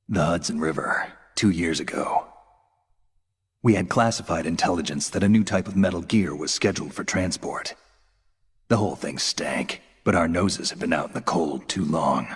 The Hudson River, 2 years ago. We had classified intelligence that a new type of metal gear was scheduled for transport. The whole thing stank, but our noses had been out in the cold too long.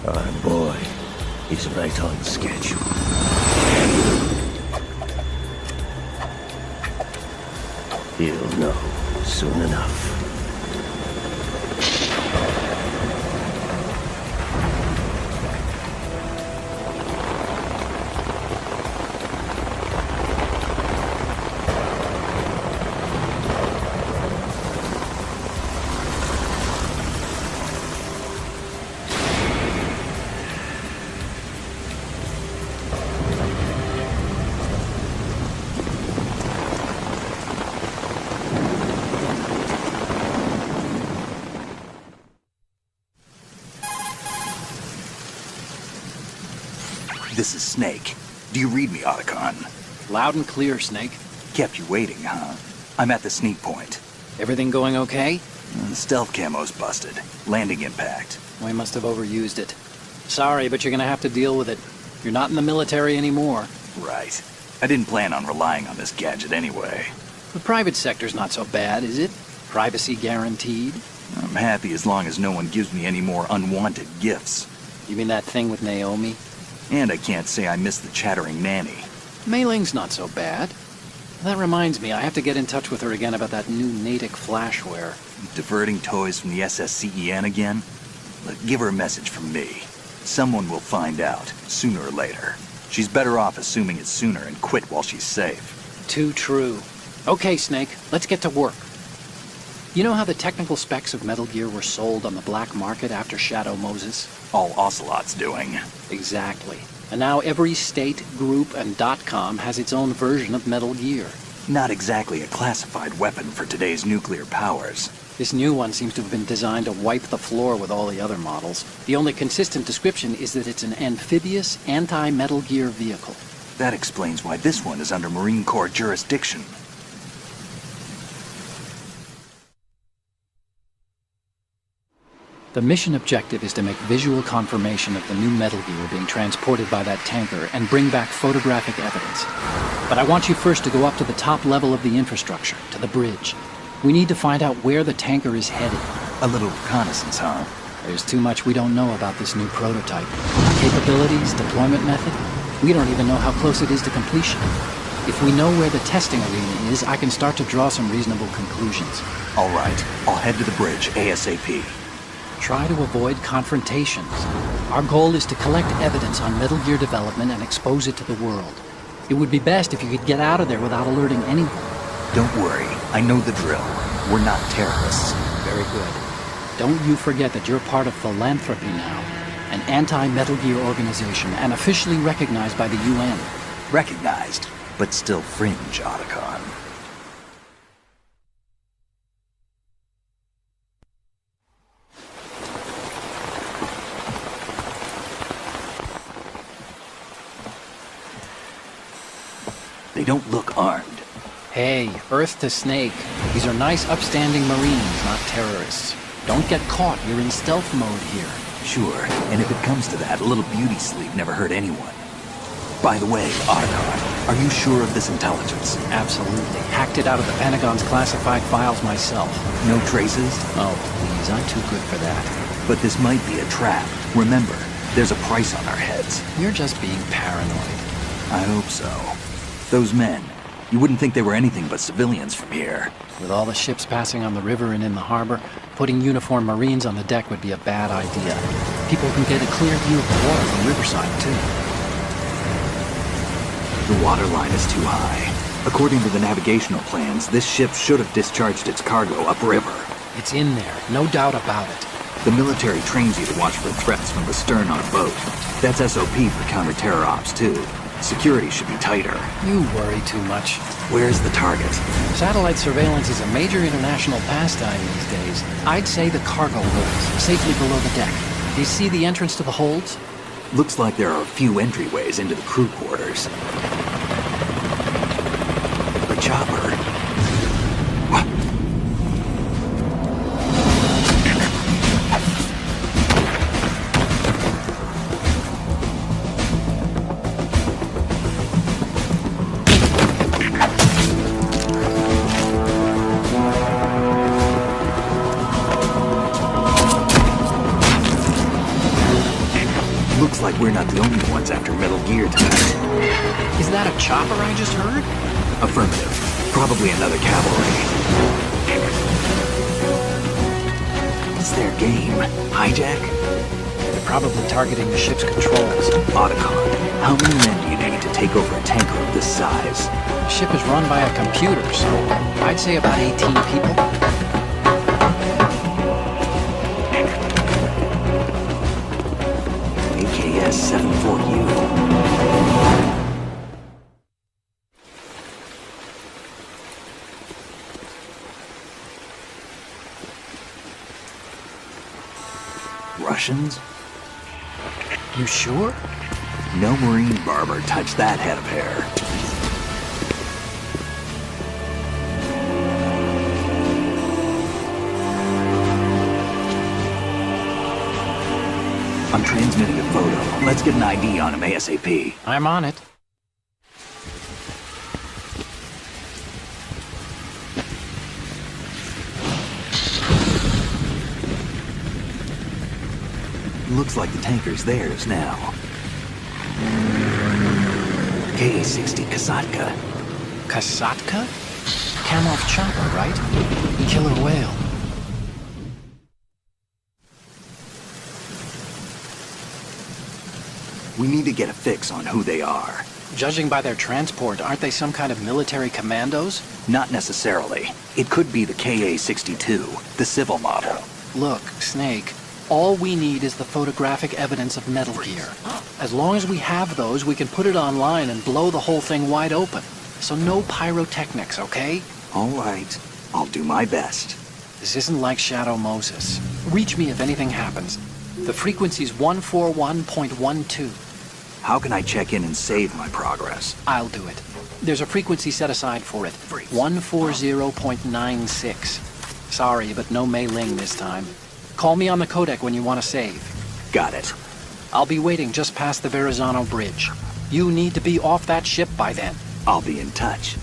Our boy is right on schedule. He'll know soon enough. This is Snake. Do you read me, Otacon? Loud and clear, Snake. Kept you waiting, huh? I'm at the sneak point. Everything going okay? The stealth camo's busted. Landing impact. We must have overused it. Sorry, but you're gonna have to deal with it. You're not in the military anymore. Right. I didn't plan on relying on this gadget anyway. The private sector's not so bad, is it? Privacy guaranteed? I'm happy as long as no one gives me any more unwanted gifts. You mean that thing with Naomi? And I can't say I miss the chattering nanny. Mei Ling's not so bad. That reminds me, I have to get in touch with her again about that new Natick flashware. Diverting toys from the SSCEN again? Look, give her a message from me. Someone will find out, sooner or later. She's better off assuming it sooner and quit while she's safe. Too true. Okay, Snake, let's get to work. You know how the technical specs of Metal Gear were sold on the black market after Shadow Moses? All Ocelot's doing. Exactly. And now every state, group, and .com has its own version of Metal Gear. Not exactly a classified weapon for today's nuclear powers. This new one seems to have been designed to wipe the floor with all the other models. The only consistent description is that it's an amphibious, anti-Metal Gear vehicle. That explains why this one is under Marine Corps jurisdiction. The mission objective is to make visual confirmation of the new Metal Gear being transported by that tanker and bring back photographic evidence. But I want you first to go up to the top level of the infrastructure, to the bridge. We need to find out where the tanker is headed. A little reconnaissance, huh? There's too much we don't know about this new prototype. Capabilities, deployment method. We don't even know how close it is to completion. If we know where the testing arena is, I can start to draw some reasonable conclusions. All right, I'll head to the bridge ASAP. Try to avoid confrontations. Our goal is to collect evidence on Metal Gear development and expose it to the world. It would be best if you could get out of there without alerting anyone. Don't worry, I know the drill. We're not terrorists. Very good. Don't you forget that you're part of Philanthropy now, an anti-Metal Gear organization and officially recognized by the UN. Recognized, but still fringe, Otacon. They don't look armed. Hey, Earth to Snake. These are nice, upstanding Marines, not terrorists. Don't get caught. You're in stealth mode here. Sure, and if it comes to that, a little beauty sleep never hurt anyone. By the way, Otacon, are you sure of this intelligence? Absolutely. Hacked it out of the Pentagon's classified files myself. No traces? Oh, please, I'm too good for that. But this might be a trap. Remember, there's a price on our heads. You're just being paranoid. I hope so. Those men, you wouldn't think they were anything but civilians from here. With all the ships passing on the river and in the harbor, putting uniformed Marines on the deck would be a bad idea. People can get a clear view of the water from Riverside, too. The water line is too high. According to the navigational plans, this ship should have discharged its cargo upriver. It's in there, no doubt about it. The military trains you to watch for threats from the stern on a boat. That's SOP for counter-terror ops, too. Security should be tighter. You worry too much. Where's the target? Satellite surveillance is a major international pastime these days. I'd say the cargo holds, safely below the deck. Do you see the entrance to the holds? Looks like there are a few entryways into the crew quarters. A chopper. What? Looks like we're not the only ones after Metal Gear tonight. Is that a chopper I just heard? Affirmative. Probably another cavalry. What's their game? Hijack? They're probably targeting the ship's controls. Otacon, how many men do you need to take over a tanker of this size? The ship is run by a computer, so I'd say about 18 people. AKS 74U. Russians? You sure? No Marine barber touched that head of hair. I'm transmitting a photo. Let's get an ID on him ASAP. I'm on it. Looks like the tanker's theirs now. Ka-60 Kasatka. Kasatka? Kamarov chopper, right? Killer whale. We need to get a fix on who they are. Judging by their transport, aren't they some kind of military commandos? Not necessarily. It could be the KA-62, the civil model. Look, Snake, all we need is the photographic evidence of Metal Gear. As long as we have those, we can put it online and blow the whole thing wide open. So no pyrotechnics, okay? All right. I'll do my best. This isn't like Shadow Moses. Reach me if anything happens. The frequency's 141.12. How can I check in and save my progress? I'll do it. There's a frequency set aside for it. 140.96. Sorry, but no Mei Ling this time. Call me on the codec when you want to save. Got it. I'll be waiting just past the Verrazano Bridge. You need to be off that ship by then. I'll be in touch.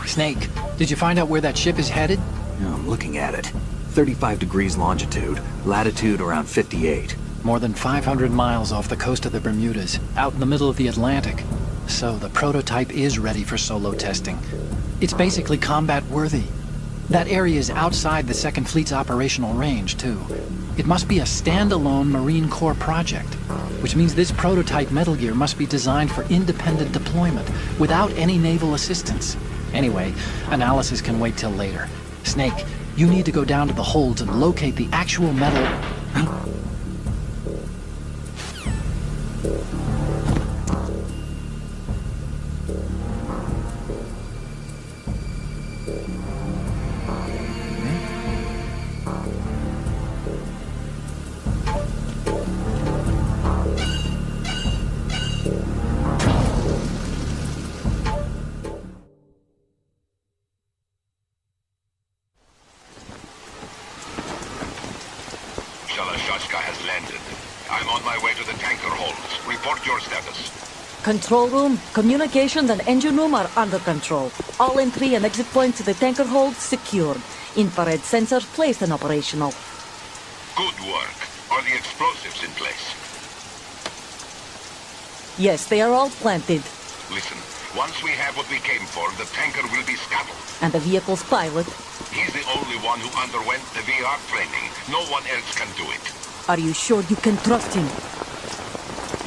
Snake, did you find out where that ship is headed? Yeah, I'm looking at it. 35 degrees longitude, latitude around 58. More than 500 miles off the coast of the Bermudas, out in the middle of the Atlantic. So the prototype is ready for solo testing. It's basically combat-worthy. That area is outside the Second Fleet's operational range, too. It must be a standalone Marine Corps project, which means this prototype Metal Gear must be designed for independent deployment, without any naval assistance. Anyway, analysis can wait till later. Snake, you need to go down to the holds and locate the actual metal... Shalashaska has landed. I'm on my way to the tanker holds. Report your status. Control room, communications and engine room are under control. All entry and exit points to the tanker hold secured. Infrared sensors placed and operational. Good work. Are the explosives in place? Yes, they are all planted. Listen, once we have what we came for, the tanker will be scuttled. And the vehicle's pilot? He's the only one who underwent the VR training. No one else can do it. Are you sure you can trust him?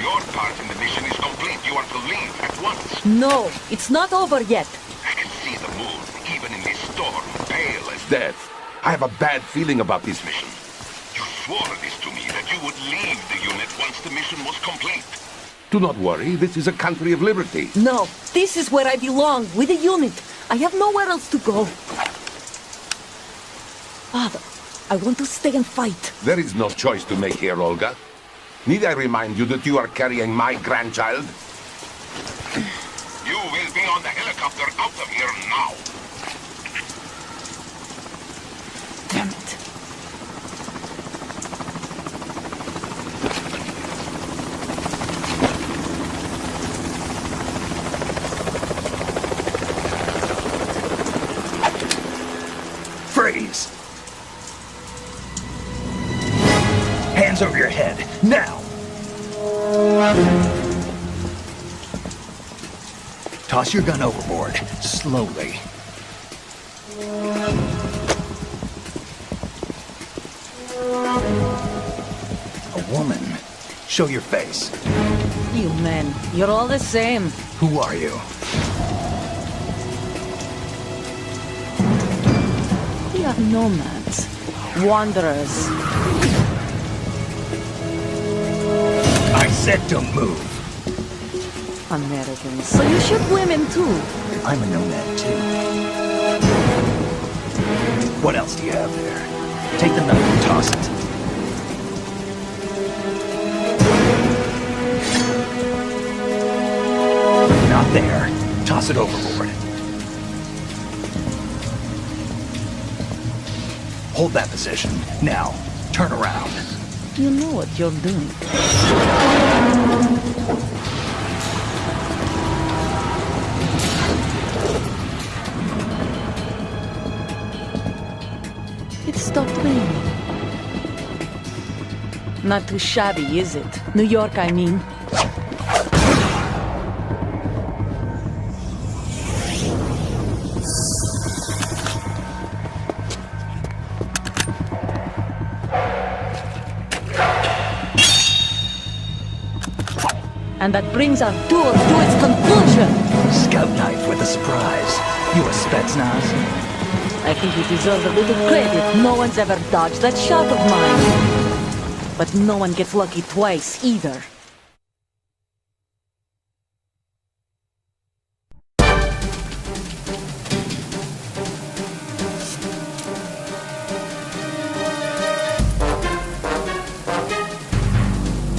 Your part in the mission is complete. You are to leave at once. No, it's not over yet. I can see the moon, even in this storm, pale as Death. I have a bad feeling about this mission. You swore this to me, that you would leave the unit once the mission was complete. Do not worry, this is a country of liberty. No, this is where I belong, with the unit. I have nowhere else to go. Father, I want to stay and fight. There is no choice to make here, Olga. Need I remind you that you are carrying my grandchild? You will be on the helicopter out of here now. Damn it. Freeze! Hands over your head, now! Toss your gun overboard, slowly. A woman. Show your face. You men, you're all the same. Who are you? We are nomads. Wanderers. I said don't move. Americans. So you shoot women too. I'm a nomad too. What else do you have there? Take the knife and toss it. Not there. Toss it overboard. Hold that position. Now, turn around. You know what you're doing. It stopped raining. Not too shabby, is it? New York, I mean. And that brings our tour to its conclusion. Scout knife with a surprise. You a Spetsnaz? I think you deserve a little credit. No one's ever dodged that shot of mine. But no one gets lucky twice, either.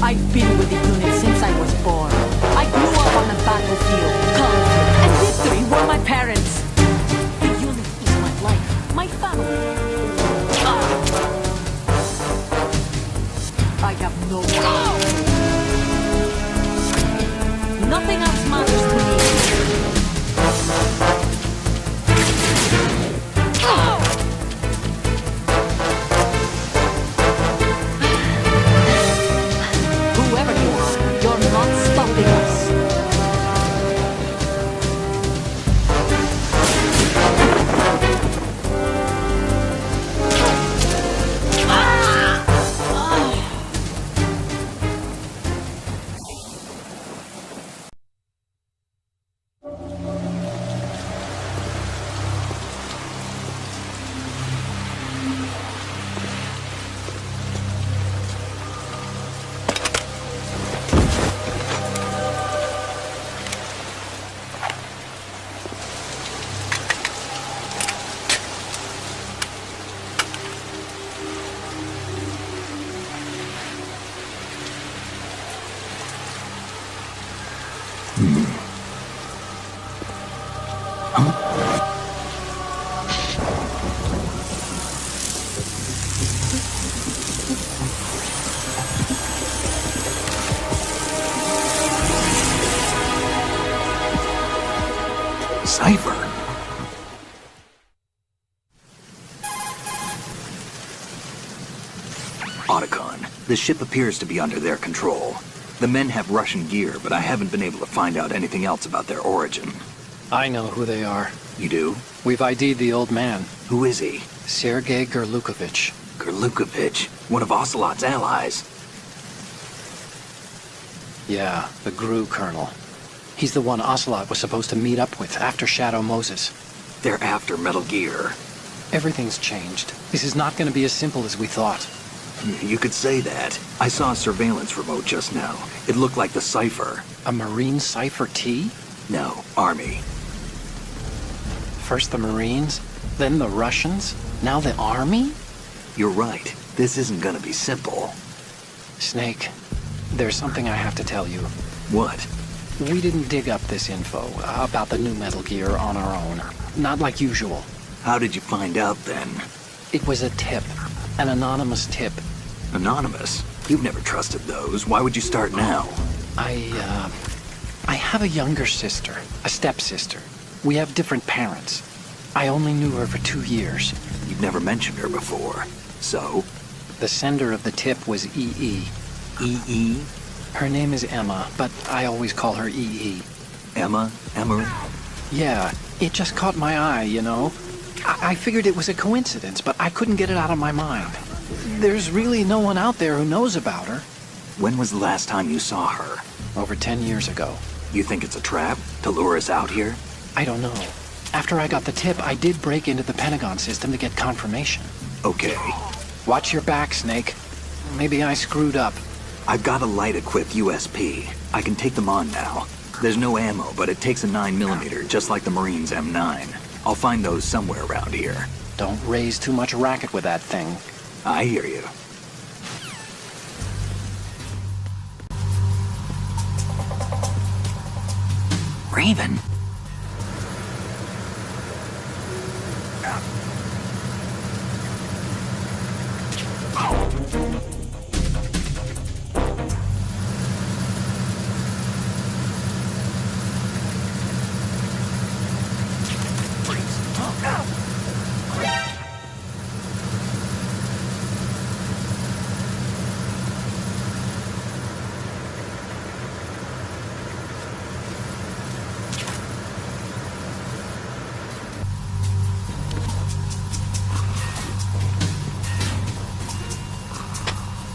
I've been with the unit since I was born. I grew up on the battlefield. Conflict and victory were my parents. The unit is my life, my family. I have no Nothing else matters to me. Whoever you are, you're not stopping us. Cipher. Otacon. The ship appears to be under their control. The men have Russian gear, but I haven't been able to find out anything else about their origin. I know who they are. You do? We've ID'd the old man, Who is he? Sergei Gerlukovich. Gerlukovich, one of Ocelot's allies. Yeah, the GRU colonel. He's the one Ocelot was supposed to meet up with after Shadow Moses. They're after Metal Gear. Everything's changed. This is not going to be as simple as we thought. You could say that. I saw a surveillance remote just now. It looked like the Cipher. A Marine Cipher T? No, Army. First the Marines, then the Russians, now the Army? You're right. This isn't gonna be simple. Snake, there's something I have to tell you. What? We didn't dig up this info about the new Metal Gear on our own. Not like usual. How did you find out then? It was a tip. An anonymous tip. Anonymous? You've never trusted those. Why would you start now? I have a younger sister, a stepsister. We have different parents. I only knew her for 2 years. You've never mentioned her before. So? The sender of the tip was EE. EE? Her name is Emma, but I always call her EE. Emma? Emery? Yeah, it just caught my eye, you know? I figured it was a coincidence, but I couldn't get it out of my mind. There's really no one out there who knows about her. When was the last time you saw her? Over 10 years ago. You think it's a trap? To lure us out here? I don't know. After I got the tip, I did break into the Pentagon system to get confirmation. Okay. Watch your back, Snake. Maybe I screwed up. I've got a light-equipped USP. I can take them on now. There's no ammo, but it takes a 9mm, just like the Marines' M9. I'll find those somewhere around here. Don't raise too much racket with that thing. I hear you. Raven?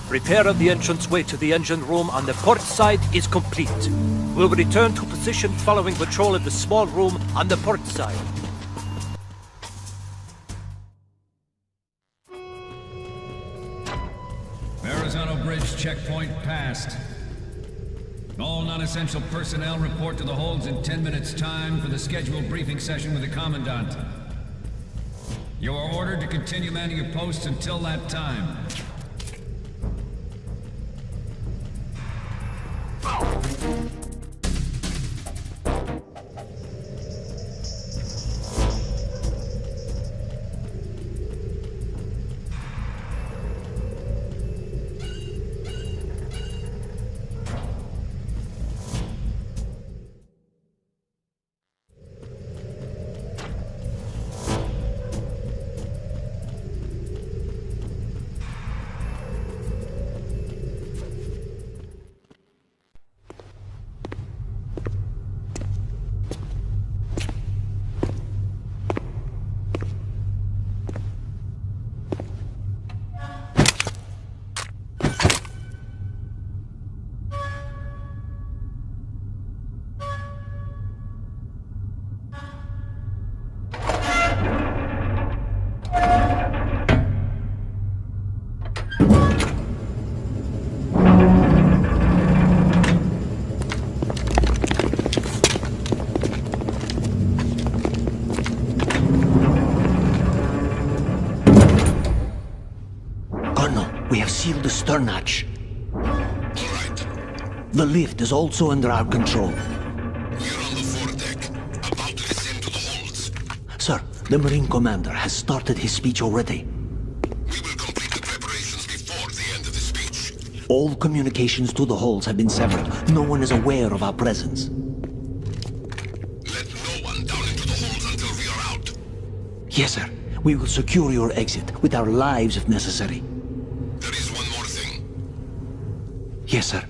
Repair of the entranceway to the engine room on the port side is complete. We'll return to position following patrol of the small room on the port side. Verrazano Bridge checkpoint passed. All non-essential personnel report to the holds in 10 minutes' time for the scheduled briefing session with the Commandant. You are ordered to continue manning your posts until that time. We have sealed the stern hatch. All right. The lift is also under our control. We're on the foredeck, about to descend to the holds. Sir, the Marine Commander has started his speech already. We will complete the preparations before the end of the speech. All communications to the holds have been severed. No one is aware of our presence. Let no one down into the holds until we are out. Yes, sir. We will secure your exit with our lives if necessary. There is one more thing. Yes, sir.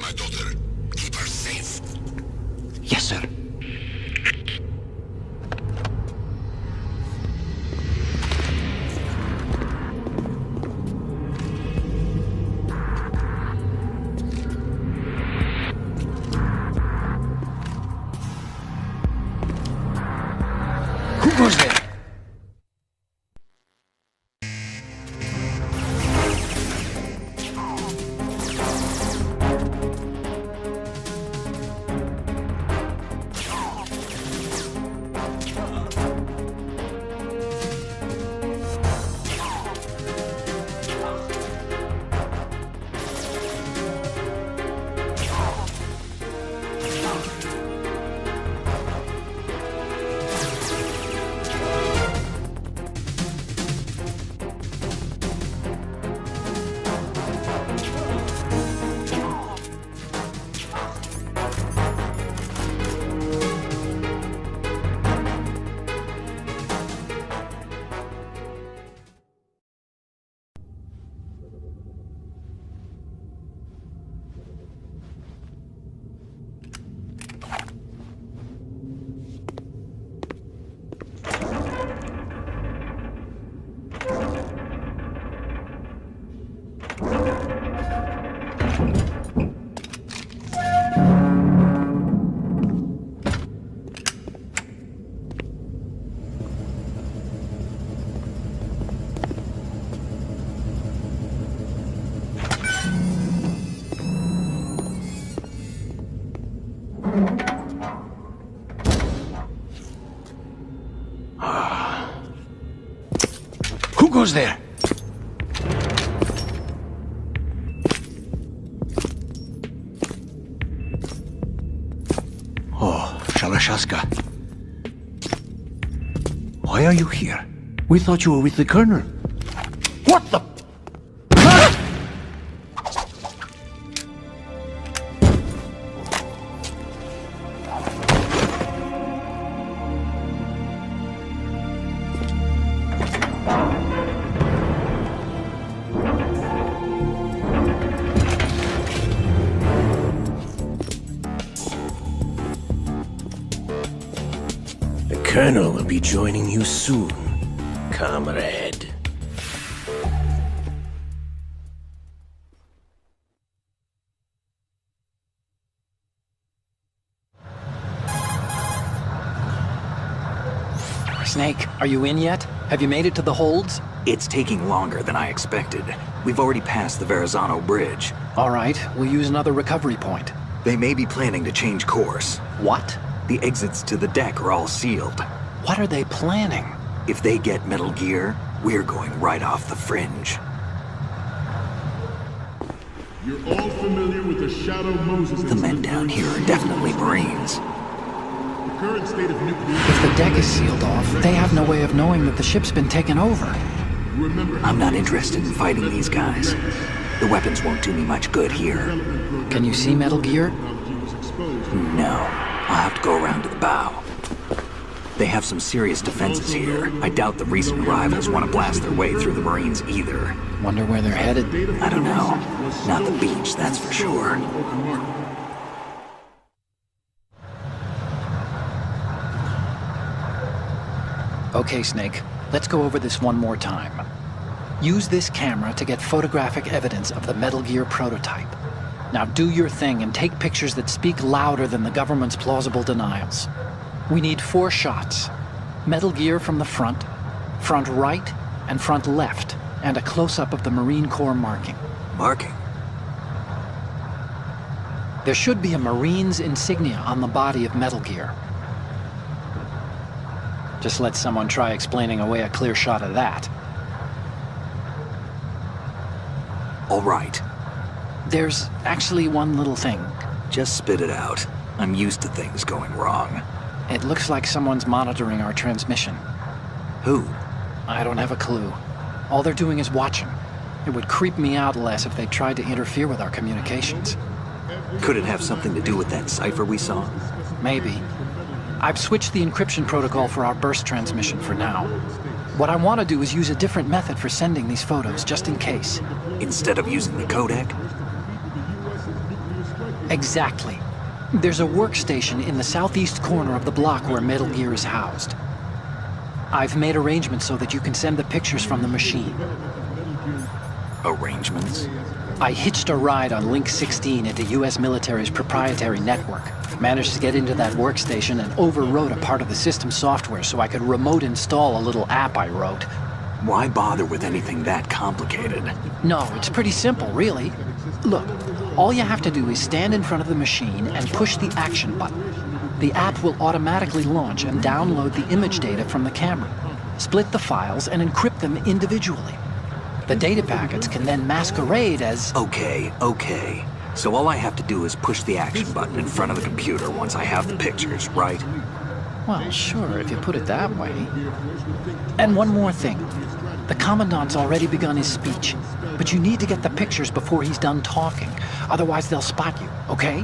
My daughter, keep her safe. Yes, sir. Who goes there? Who goes there? Oh, Shalashaska. Why are you here? We thought you were with the Colonel. What the? The Colonel will be joining you soon, comrade. Snake, are you in yet? Have you made it to the holds? It's taking longer than I expected. We've already passed the Verrazano Bridge. All right, we'll use another recovery point. They may be planning to change course. What? The exits to the deck are all sealed. What are they planning? If they get Metal Gear, we're going right off the fringe. You're all familiar with the Shadow Moses The men down here are definitely Marines. The current state of nuclear... If the deck is sealed off, they have no way of knowing that the ship's been taken over. Remember, I'm not interested in fighting these guys. The weapons won't do me much good here. Can you see Metal Gear? No. I'll have to go around to the bow. They have some serious defenses here. I doubt the recent arrivals want to blast their way through the Marines either. Wonder where they're headed. I don't know. Not the beach, that's for sure. Okay, Snake. Let's go over this one more time. Use this camera to get photographic evidence of the Metal Gear prototype. Now do your thing and take pictures that speak louder than the government's plausible denials. We need 4 shots. Metal Gear from the front right, and front left, and a close-up of the Marine Corps marking. Marking? There should be a Marine's insignia on the body of Metal Gear. Just let someone try explaining away a clear shot of that. All right. There's actually one little thing. Just spit it out. I'm used to things going wrong. It looks like someone's monitoring our transmission. Who? I don't have a clue. All they're doing is watching. It would creep me out less if they tried to interfere with our communications. Could it have something to do with that cipher we saw? Maybe. I've switched the encryption protocol for our burst transmission for now. What I want to do is use a different method for sending these photos, just in case. Instead of using the codec? Exactly. There's a workstation in the southeast corner of the block where Metal Gear is housed. I've made arrangements so that you can send the pictures from the machine. Arrangements? I hitched a ride on Link 16 into U.S. military's proprietary network. Managed to get into that workstation and overwrote a part of the system software so I could remote install a little app I wrote. Why bother with anything that complicated? No, it's pretty simple, really. Look, all you have to do is stand in front of the machine and push the action button. The app will automatically launch and download the image data from the camera, split the files, and encrypt them individually. The data packets can then masquerade as... Okay. So all I have to do is push the action button in front of the computer once I have the pictures, right? Well, sure, if you put it that way. And one more thing. The Commandant's already begun his speech, but you need to get the pictures before he's done talking. Otherwise, they'll spot you, okay?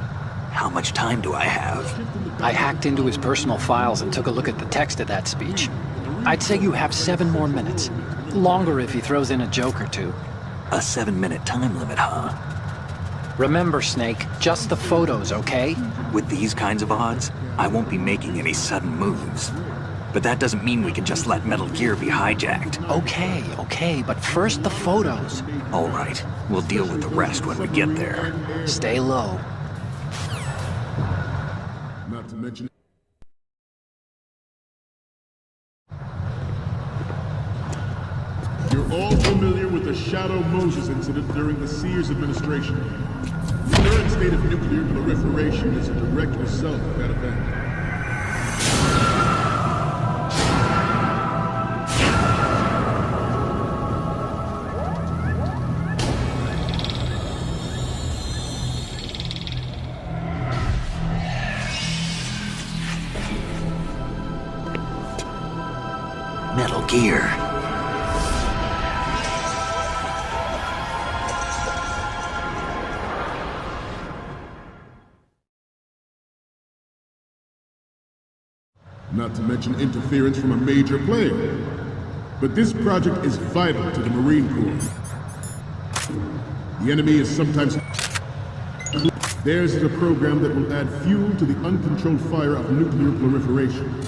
How much time do I have? I hacked into his personal files and took a look at the text of that speech. I'd say you have 7 more minutes. Longer if he throws in a joke or two. A 7-minute time limit, huh? Remember, Snake, just the photos, okay? With these kinds of odds, I won't be making any sudden moves. But that doesn't mean we can just let Metal Gear be hijacked. Okay, but first the photos. All right, we'll deal with the rest when we get there. Stay low. Not to mention... You're all familiar with the Shadow Moses incident during the Sears administration. The current state of nuclear proliferation is a direct result of that event. Metal Gear. Not to mention interference from a major player. But this project is vital to the Marine Corps. The enemy is sometimes... Theirs is a program that will add fuel to the uncontrolled fire of nuclear proliferation.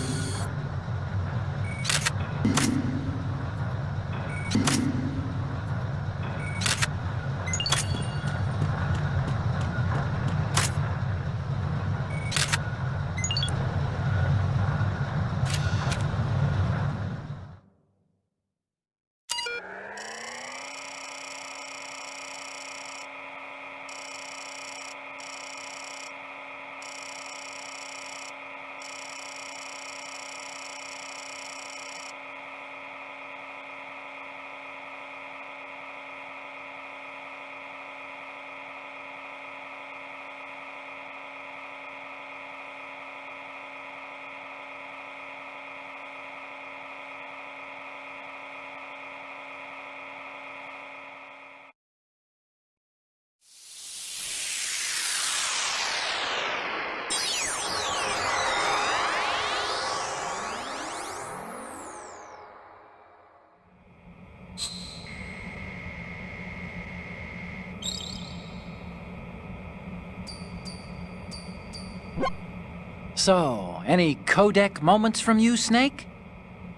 So, any codec moments from you, Snake?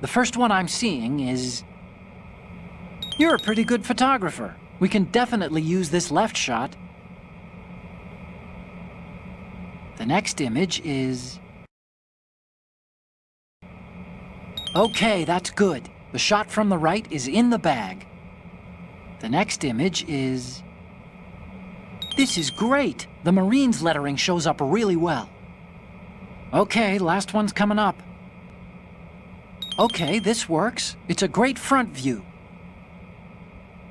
The first one I'm seeing is... You're a pretty good photographer. We can definitely use this left shot. The next image is... Okay, that's good. The shot from the right is in the bag. The next image is... This is great! The Marines lettering shows up really well. Okay, last one's coming up. Okay, this works. It's a great front view.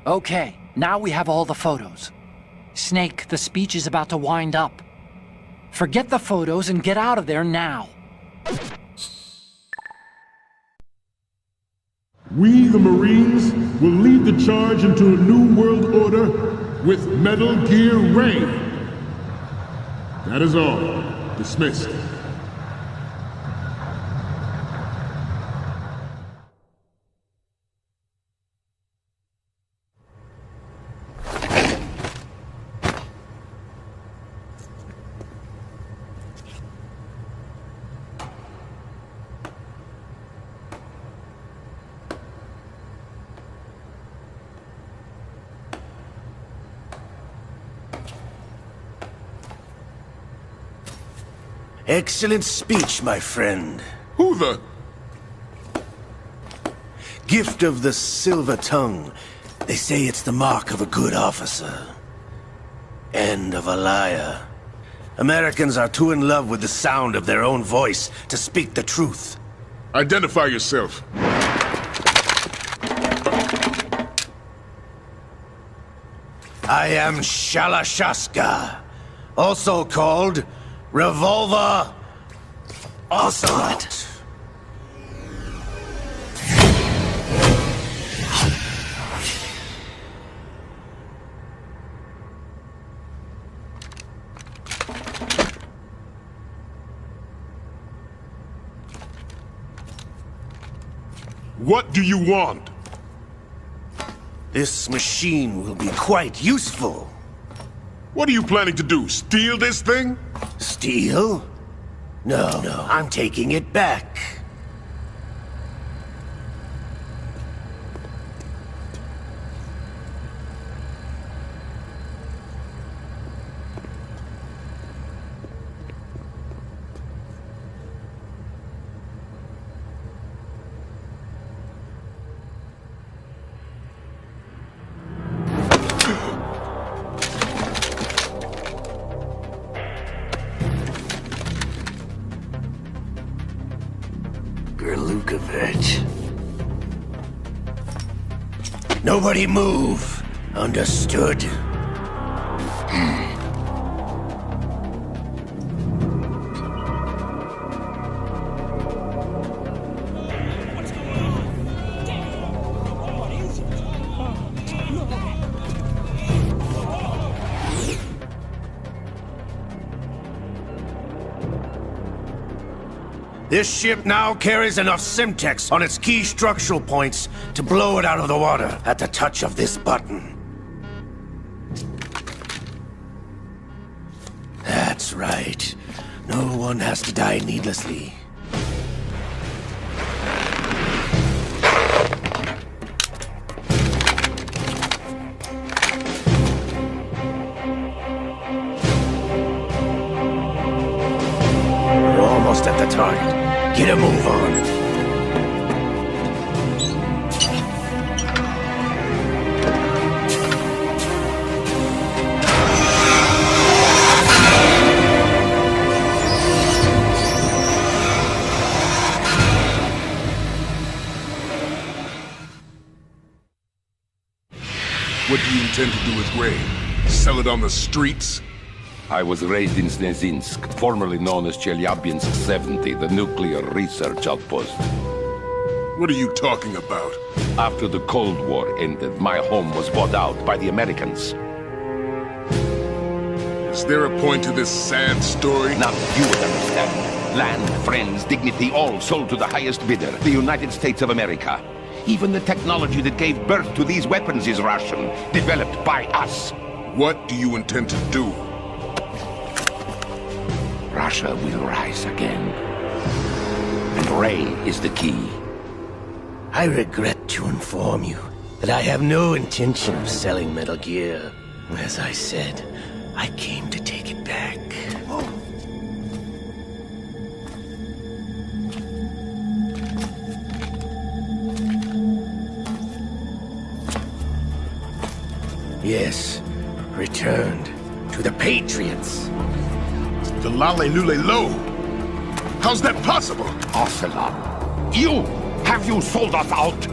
Okay, now we have all the photos. Snake, the speech is about to wind up. Forget the photos and get out of there now. We, the Marines, will lead the charge into a new world order with Metal Gear Ray. That is all. Dismissed. Excellent speech, my friend. Who the... Gift of the silver tongue. They say it's the mark of a good officer. And of a liar. Americans are too in love with the sound of their own voice to speak the truth. Identify yourself. I am Shalashaska, also called Revolver Ocelot. What do you want? This machine will be quite useful. What are you planning to do? Steal this thing? Steal? No, I'm taking it back. Lukovich. Nobody move. Understood? This ship now carries enough Simtex on its key structural points to blow it out of the water at the touch of this button. That's right. No one has to die needlessly. We're almost at the target. Get a move on. What do you intend to do with Gray? Sell it on the streets? I was raised in Snezinsk, formerly known as Chelyabinsk 70, the nuclear research outpost. What are you talking about? After the Cold War ended, my home was bought out by the Americans. Is there a point to this sad story? Now you would understand. Land, friends, dignity, all sold to the highest bidder, the United States of America. Even the technology that gave birth to these weapons is Russian, developed by us. What do you intend to do? Russia will rise again. And Ray is the key. I regret to inform you that I have no intention of selling Metal Gear. As I said, I came to take it back. Yes, returned to the Patriots. The Lale Lule Lo? How's that possible? Ocelot, have you sold us out?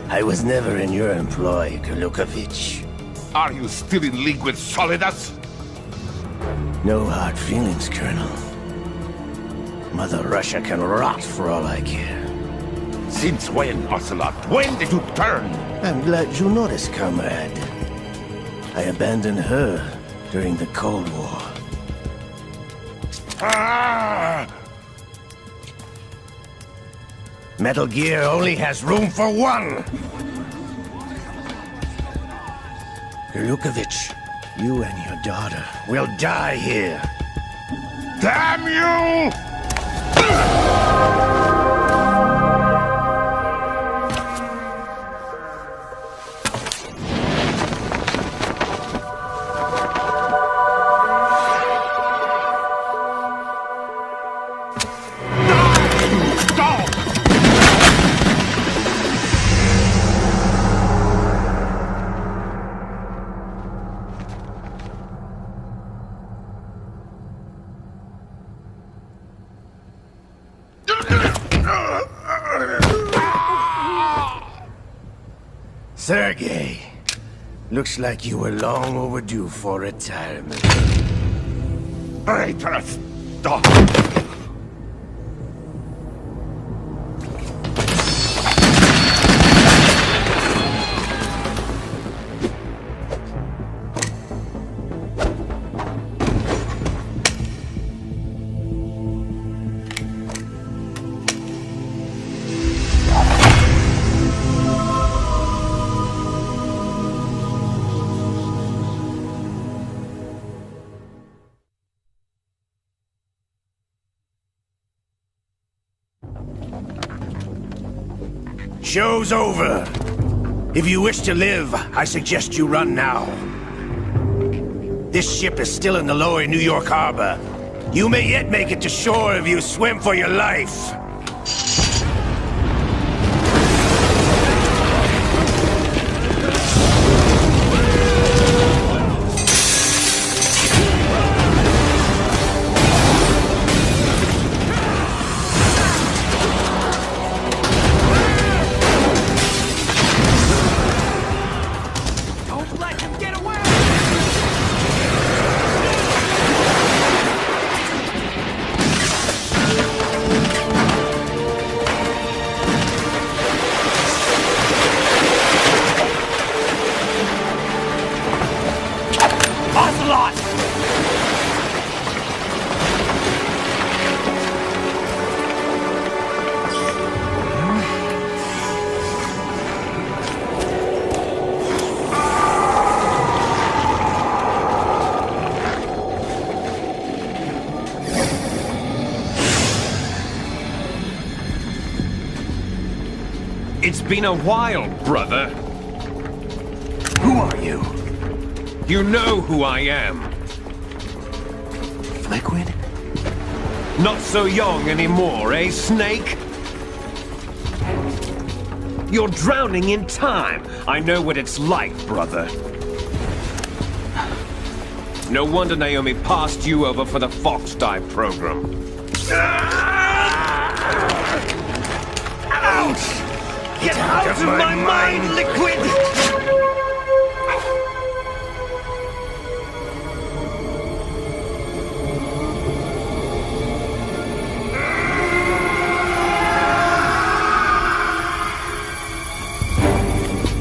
I was never in your employ, Lukovich. Are you still in league with Solidus? No hard feelings, Colonel. Mother Russia can rot for all I care. Since when, Ocelot? When did you turn? I'm glad you noticed, comrade. I abandoned her during the Cold War. Ah! Metal Gear only has room for one! Lukovich, you and your daughter will die here. Damn you! Sergei, looks like you were long overdue for retirement. Traitorous dog! Show's over. If you wish to live, I suggest you run now. This ship is still in the lower New York harbor. You may yet make it to shore if you swim for your life. lot! It's been a while, brother. Who are you? You know who I am. Liquid? Not so young anymore, eh, Snake? You're drowning in time. I know what it's like, brother. No wonder Naomi passed you over for the Fox Dive program. Ouch! Get out of my mind, Liquid!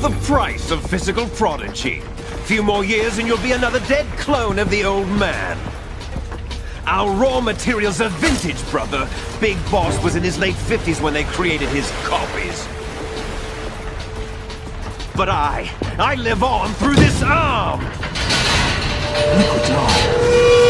The price of physical prodigy. Few more years and you'll be another dead clone of the old man. Our raw materials are vintage, brother. Big Boss was in his late 50s when they created his copies. But I live on through this arm! Liquid's arm.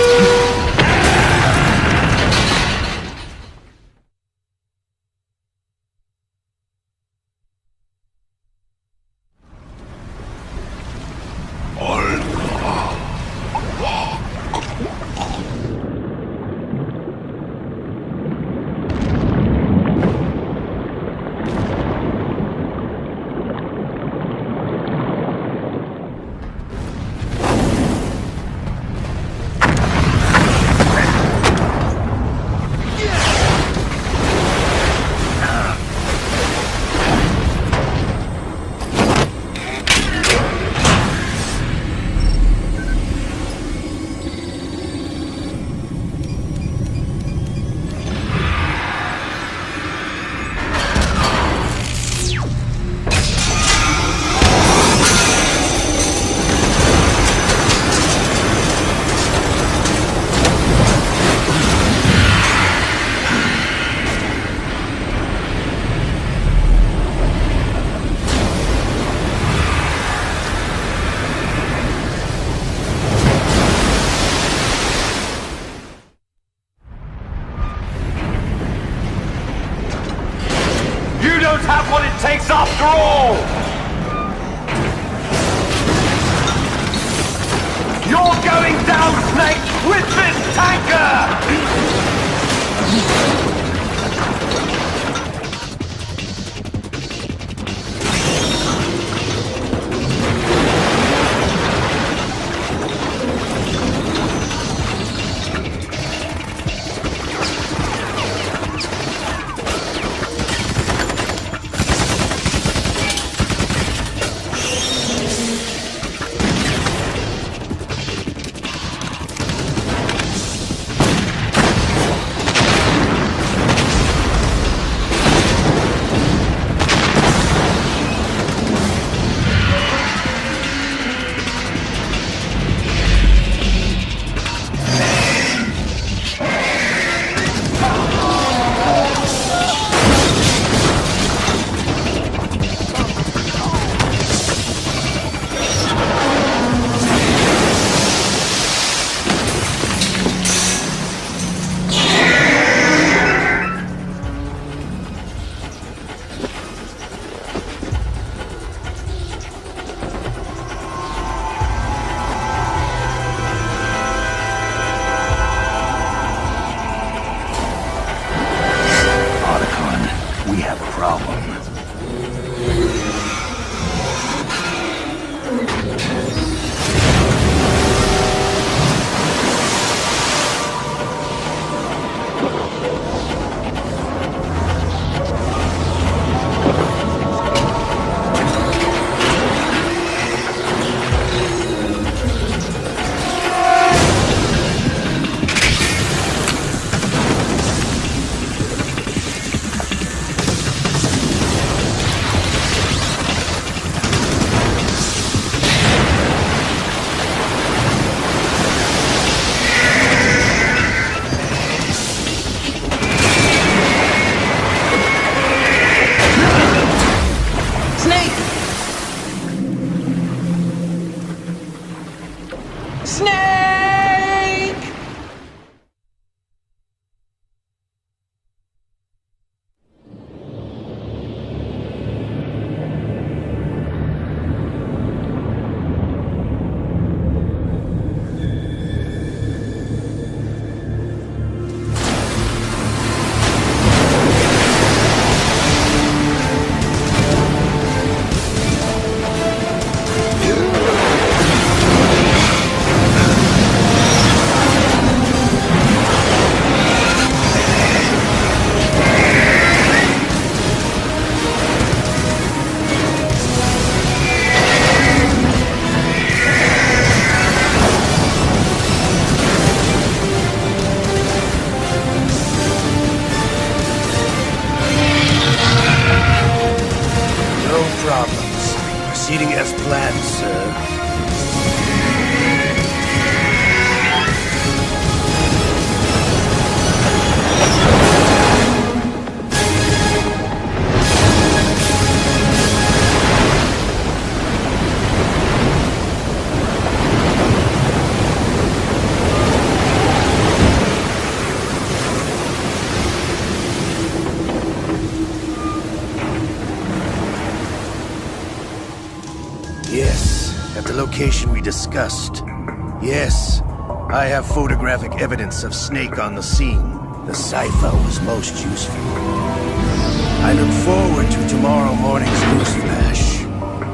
What it takes after all! You're going down, Snake, with this tanker! location we discussed. Yes, I have photographic evidence of Snake on the scene. The cipher was most useful. I look forward to tomorrow morning's news flash.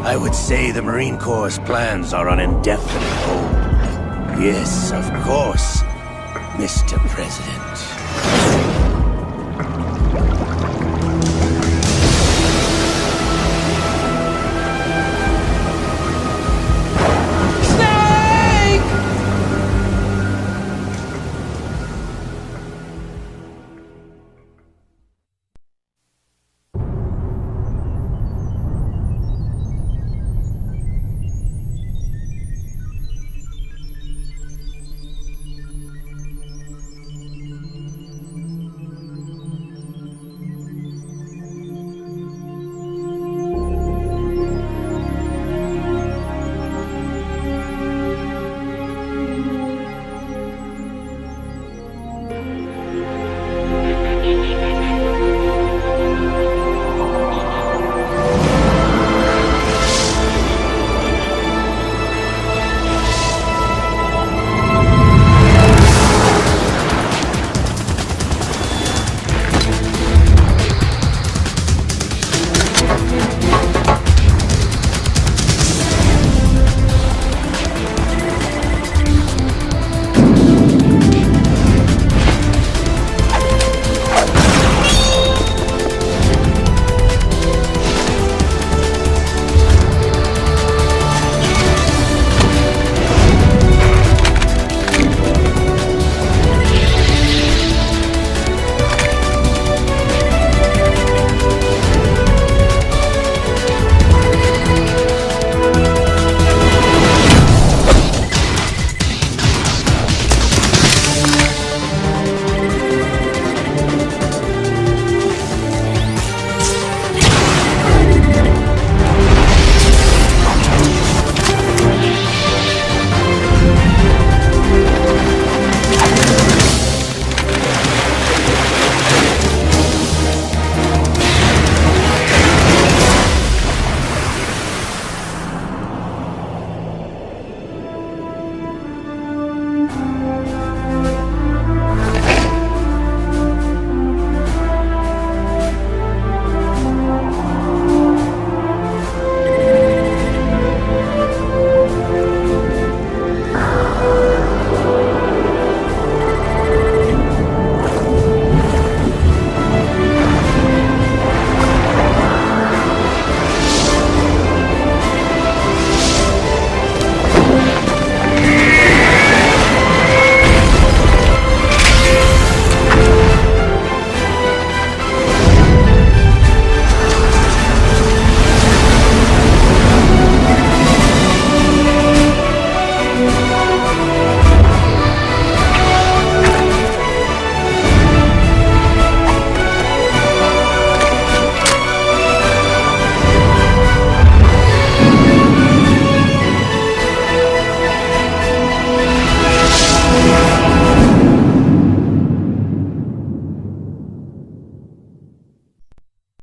I would say the Marine Corps' plans are on indefinite hold. Yes, of course, Mr. President.